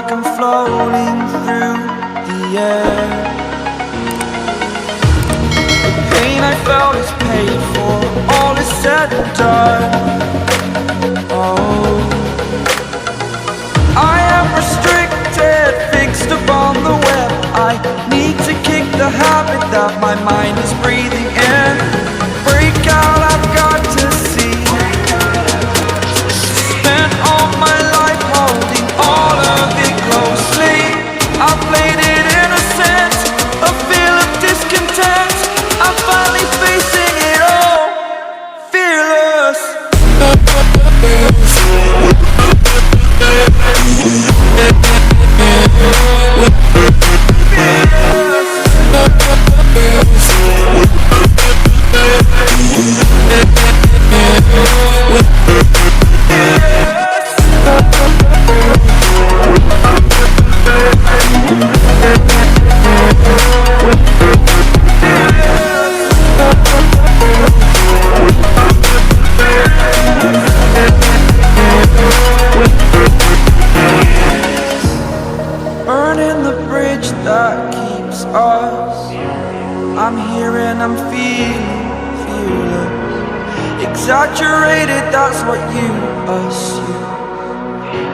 like I'm floating through the air. The pain I felt is paid for, all is said and done. Oh, I am restricted, fixed upon the web. I need to kick the habit that my mind is breathing in. Break out, I've got to see. Spent all my life holding all of it closely. I played it innocent, a feel of discontent. I'm finally facing it all, fearless. Burning the bridge that keeps us. I'm here and I'm feeling fearless. Exaggerated, that's what you assume.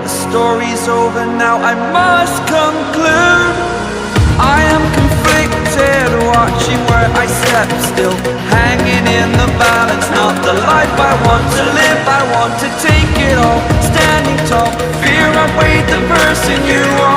The story's over now, I must conclude. I am conflicted, watching where I step still, hanging in the balance. Not the life I want to live, I want to take it all. Standing tall, fear I weighed the person you are.